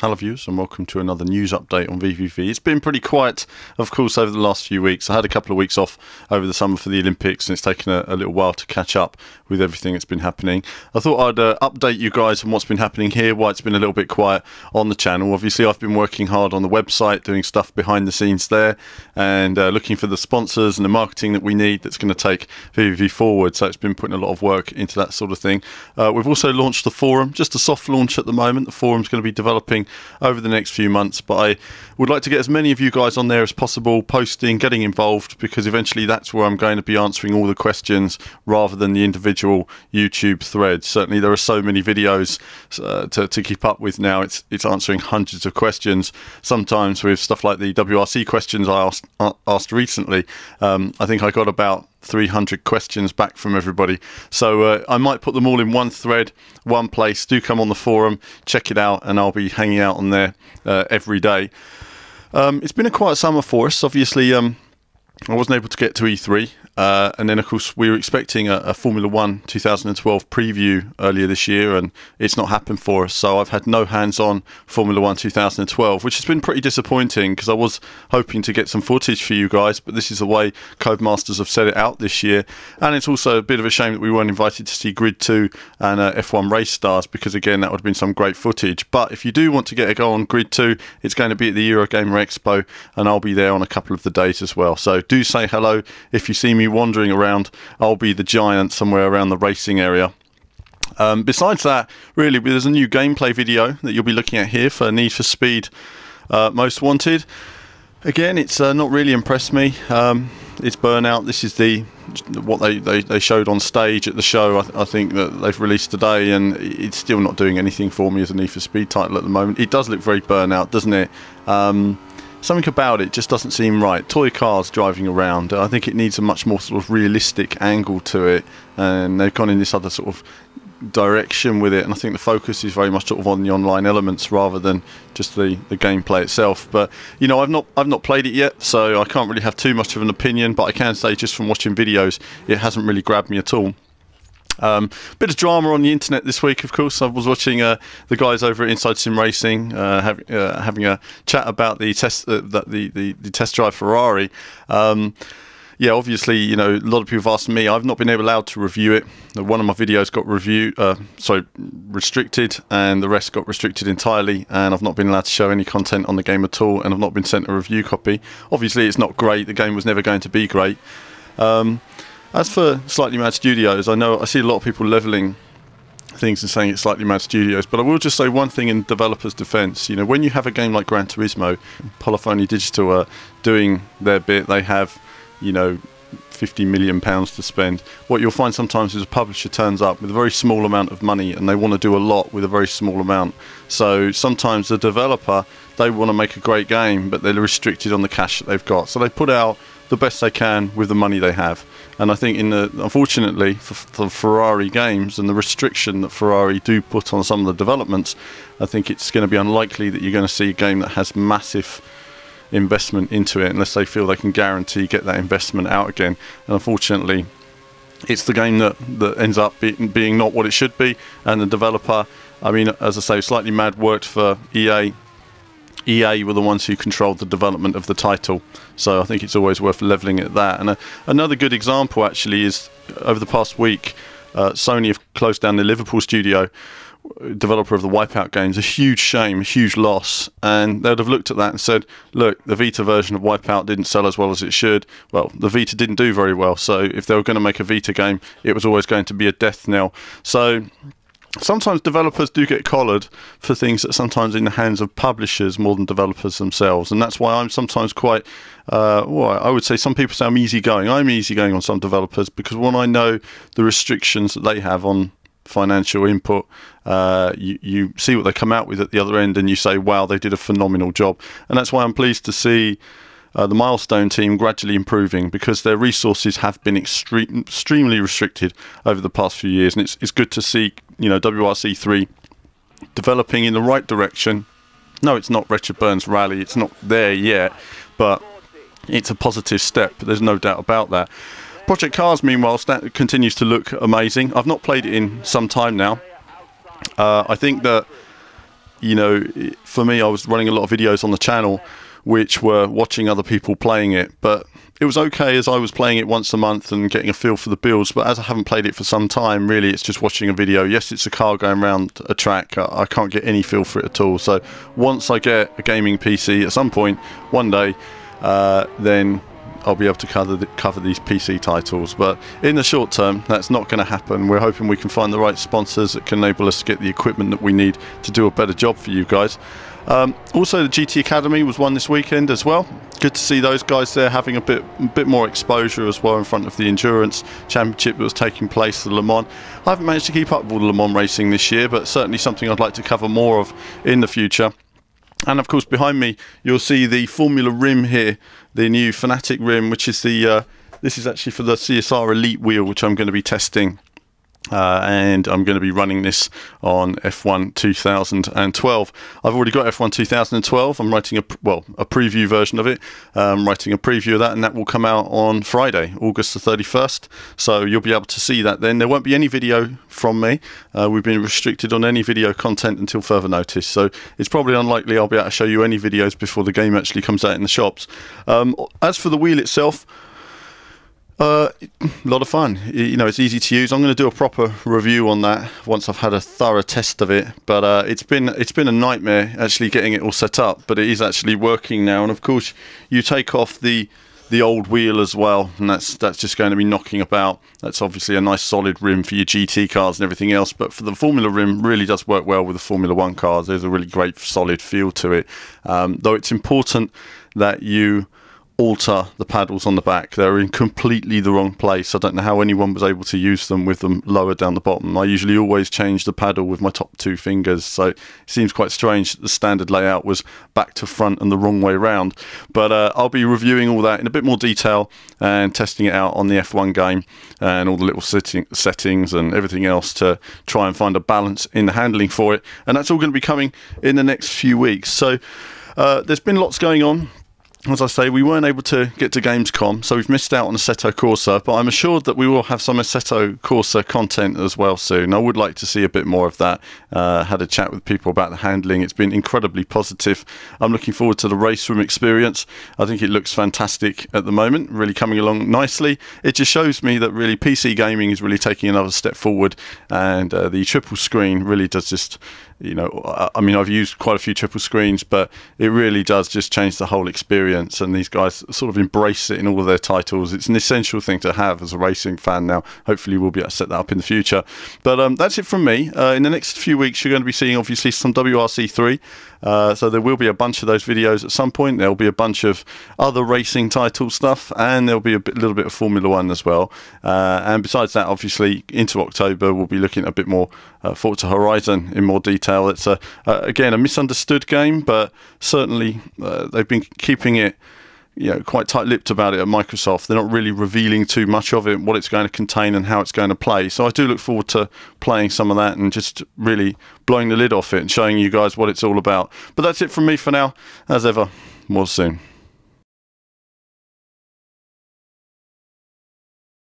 Hello viewers, and welcome to another news update on VVV. It's been pretty quiet, of course, over the last few weeks. I had a couple of weeks off over the summer for the Olympics, and it's taken a little while to catch up with everything that's been happening. I thought I'd update you guys on what's been happening here, why it's been a little bit quiet on the channel. Obviously, I've been working hard on the website, doing stuff behind the scenes there, and looking for the sponsors and the marketing that we need that's going to take VVV forward. So it's been putting a lot of work into that sort of thing. We've also launched the forum, just a soft launch at the moment. The forum's going to be developing over the next few months, but I would like to get as many of you guys on there as possible, posting, getting involved, because eventually that's where I'm going to be answering all the questions rather than the individual YouTube threads. Certainly there are so many videos to keep up with now. It's answering hundreds of questions, sometimes with stuff like the WRC questions I asked recently. I think I got about 300 questions back from everybody, so I might put them all in one thread, one place. Do come on the forum, check it out, and I'll be hanging out on there every day. It's been a quiet summer for us. Obviously, I wasn't able to get to E3, and then of course we were expecting a Formula 1 2012 preview earlier this year, and it's not happened for us. So I've had no hands-on Formula 1 2012, which has been pretty disappointing, because I was hoping to get some footage for you guys, but this is the way Codemasters have set it out this year. And it's also a bit of a shame that we weren't invited to see Grid 2 and F1 Race Stars, because again that would have been some great footage. But if you do want to get a go on Grid 2, it's going to be at the Eurogamer Expo, and I'll be there on a couple of the days as well. So do say hello if you see me wandering around. I'll be the giant somewhere around the racing area. Besides that, really, there's a new gameplay video that you'll be looking at here for Need for Speed Most Wanted. Again, it's not really impressed me. It's Burnout. This is what they showed on stage at the show. I think that they've released today, and it's still not doing anything for me as a Need for Speed title at the moment. It does look very Burnout, doesn't it? Something about it just doesn't seem right. Toy cars driving around. I think it needs a much more sort of realistic angle to it, and they've gone in this other sort of direction with it, and I think the focus is very much sort of on the online elements rather than just the gameplay itself. But you know, I've not played it yet, so I can't really have too much of an opinion, but I can say just from watching videos it hasn't really grabbed me at all. Bit of drama on the internet this week, of course. I was watching the guys over at Inside Sim Racing having a chat about the test drive Ferrari. Yeah, obviously, you know, a lot of people have asked me. I've not been allowed to review it. One of my videos got restricted, and the rest got restricted entirely, and I've not been allowed to show any content on the game at all, and I've not been sent a review copy. Obviously, it's not great. The game was never going to be great. As for Slightly Mad Studios, I see a lot of people levelling things and saying it's Slightly Mad Studios, but I will just say one thing in developers' defence. You know, when you have a game like Gran Turismo, Polyphony Digital are doing their bit. They have, you know, £50 million to spend. What you'll find sometimes is a publisher turns up with a very small amount of money, and they want to do a lot with a very small amount. So sometimes the developer, they want to make a great game, but they're restricted on the cash that they've got. So they put out the best they can with the money they have. And I think unfortunately for Ferrari games and the restriction that Ferrari do put on some of the developments, I think it's going to be unlikely that you're going to see a game that has massive investment into it unless they feel they can guarantee get that investment out again. And unfortunately, it's the game that ends up being not what it should be. And the developer, I mean, as I say, Slightly Mad worked for EA. EA were the ones who controlled the development of the title, so I think it's always worth levelling at that. And another good example actually is over the past week, Sony have closed down the Liverpool studio, developer of the Wipeout games. A huge shame, a huge loss, and they'd have looked at that and said, look, the Vita version of Wipeout didn't sell as well as it should. Well, the Vita didn't do very well, so if they were going to make a Vita game, it was always going to be a death knell. So sometimes developers do get collared for things that sometimes in the hands of publishers more than developers themselves, and that's why I'm sometimes quite, well, I would say some people say I'm easygoing. I'm easygoing on some developers, because when I know the restrictions that they have on financial input, you see what they come out with at the other end, and you say, wow, they did a phenomenal job. And that's why I'm pleased to see the Milestone team gradually improving, because their resources have been extremely restricted over the past few years, and it's good to see, you know, WRC3 developing in the right direction. No, it's not Richard Burns' Rally, it's not there yet, but it's a positive step. There's no doubt about that. Project Cars, meanwhile, continues to look amazing. I've not played it in some time now. I think that you know, for me, I was running a lot of videos on the channel which were watching other people playing it, but it was okay as I was playing it once a month and getting a feel for the builds. But as I haven't played it for some time, really it's just watching a video. Yes, it's a car going around a track. I can't get any feel for it at all. So once I get a gaming PC at some point one day, then I'll be able to cover these PC titles. But in the short term, that's not going to happen. We're hoping we can find the right sponsors that can enable us to get the equipment that we need to do a better job for you guys. Also, the GT Academy was won this weekend as well. Good to see those guys there having a bit more exposure as well in front of the Endurance Championship that was taking place at Le Mans. I haven't managed to keep up with all the Le Mans racing this year, but certainly something I'd like to cover more of in the future. And of course, behind me, you'll see the Formula rim here, the new Fanatic rim, which is the this is actually for the CSR Elite wheel, which I'm going to be testing. And I'm going to be running this on F1 2012. I've already got F1 2012. I'm writing a preview version of it. I'm writing a preview of that, and that will come out on Friday, August the 31st. So you'll be able to see that then. There won't be any video from me. We've been restricted on any video content until further notice. So it's probably unlikely I'll be able to show you any videos before the game actually comes out in the shops. As for the wheel itself, a lot of fun. You know, it's easy to use. I'm going to do a proper review on that once I've had a thorough test of it. But it's been a nightmare actually getting it all set up. But it is actually working now. And of course, you take off the old wheel as well, and that's just going to be knocking about. That's obviously a nice solid rim for your GT cars and everything else. But for the Formula rim, really does work well with the Formula 1 cars. There's a really great solid feel to it. Though it's important that you alter the paddles on the back. They're in completely the wrong place. I don't know how anyone was able to use them with them lower down the bottom. I usually always change the paddle with my top two fingers, so it seems quite strange that the standard layout was back to front and the wrong way around. But I'll be reviewing all that in a bit more detail and testing it out on the F1 game and all the little settings and everything else to try and find a balance in the handling for it. And that's all going to be coming in the next few weeks. So there's been lots going on. As I say, we weren't able to get to Gamescom, so we've missed out on Assetto Corsa, but I'm assured that we will have some Assetto Corsa content as well soon. I would like to see a bit more of that. Had a chat with people about the handling. It's been incredibly positive. I'm looking forward to the race room experience. I think it looks fantastic at the moment, really coming along nicely. It just shows me that really PC gaming is really taking another step forward, and the triple screen really does just, you know, I mean, I've used quite a few triple screens, but it really does just change the whole experience, and these guys sort of embrace it in all of their titles. It's an essential thing to have as a racing fan now. Hopefully we'll be able to set that up in the future. But that's it from me. In the next few weeks you're going to be seeing obviously some WRC3, so there will be a bunch of those videos at some point. There'll be a bunch of other racing title stuff, and there'll be a little bit of Formula 1 as well. And besides that, obviously into October we'll be looking at a bit more Forza Horizon in more detail. It's again a misunderstood game, but certainly they've been keeping it, you know, quite tight-lipped about it at Microsoft. They're not really revealing too much of it, what it's going to contain and how it's going to play. So I do look forward to playing some of that and just really blowing the lid off it and showing you guys what it's all about. But that's it from me for now. As ever, more soon.